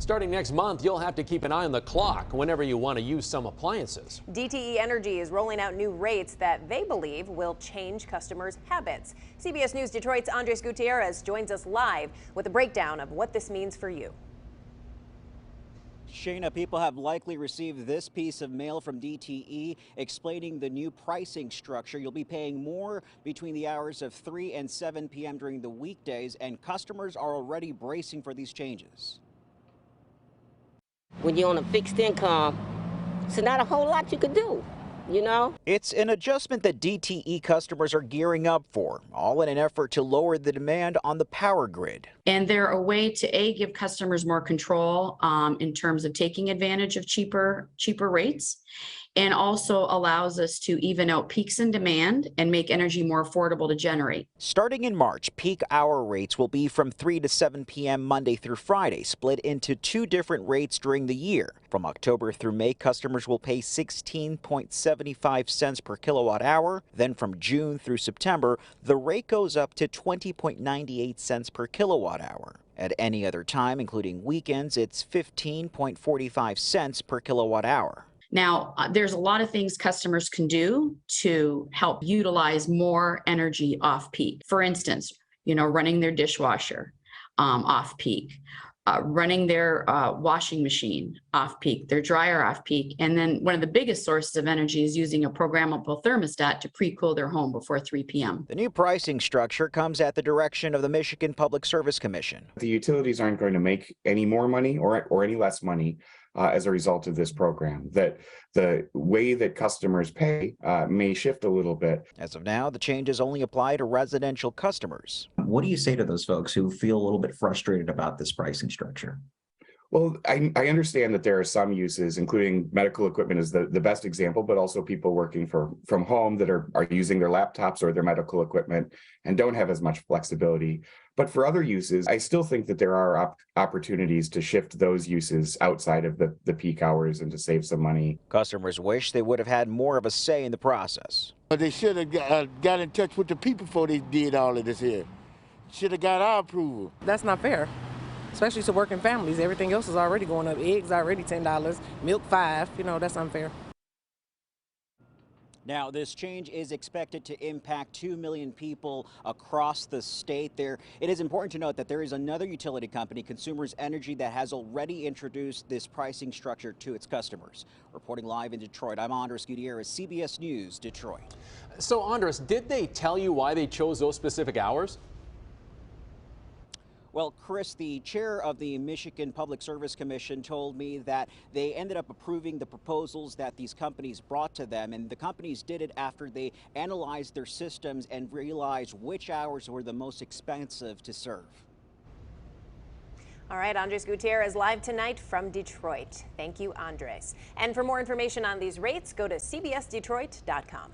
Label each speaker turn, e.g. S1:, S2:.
S1: Starting next month, you'll have to keep an eye on the clock whenever you want to use some appliances.
S2: DTE Energy is rolling out new rates that they believe will change customers' habits. CBS News Detroit's Andres Gutierrez joins us live with a breakdown of what this means for you.
S3: Shayna, people have likely received this piece of mail from DTE explaining the new pricing structure. You'll be paying more between the hours of 3 and 7 p.m. during the weekdays, and customers are already bracing for these changes.
S4: When you're on a fixed income, so not a whole lot you could do, you know?
S3: It's an adjustment that DTE customers are gearing up for, all in an effort to lower the demand on the power grid.
S5: And they're a way to give customers more control in terms of taking advantage of cheaper rates, and also allows us to even out peaks in demand and make energy more affordable to generate.
S3: Starting in March, peak hour rates will be from 3 to 7 p.m. Monday through Friday, split into two different rates during the year. From October through May, customers will pay 16.75 cents per kilowatt hour. Then from June through September, the rate goes up to 20.98 cents per kilowatt hour. At any other time, including weekends, it's 15.45 cents per kilowatt hour.
S5: Now, there's a lot of things customers can do to help utilize more energy off peak. For instance, running their dishwasher off peak, running their washing machine off peak, their dryer off peak. And then one of the biggest sources of energy is using a programmable thermostat to pre-cool their home before 3 p.m.
S3: The new pricing structure comes at the direction of the Michigan Public Service Commission.
S6: The utilities aren't going to make any more money or any less money as a result of this program. That the way that customers pay may shift a little bit.
S3: As of now, the changes only apply to residential customers.
S7: What do you say to those folks who feel a little bit frustrated about this pricing structure?
S6: Well, I understand that there are some uses, including medical equipment is the best example, but also people working from home that are using their laptops or their medical equipment and don't have as much flexibility. But for other uses, I still think that there are opportunities to shift those uses outside of the peak hours and to save some money.
S3: Customers wish they would have had more of a say in the process.
S8: They should have got in touch with the people before they did all of this here. Should have got our approval.
S9: That's not fair, especially to working families. Everything else is already going up. Eggs already $10, milk $5. That's unfair.
S3: Now, this change is expected to impact 2 million people across the state. It is important to note that there is another utility company, Consumers Energy, that has already introduced this pricing structure to its customers. Reporting live in Detroit, I'm Andres Gutierrez, CBS News, Detroit.
S1: So, Andres, did they tell you why they chose those specific hours?
S3: Well, Chris, the chair of the Michigan Public Service Commission told me that they ended up approving the proposals that these companies brought to them, and the companies did it after they analyzed their systems and realized which hours were the most expensive to serve.
S2: All right, Andres Gutierrez live tonight from Detroit. Thank you, Andres. And for more information on these rates, go to cbsdetroit.com.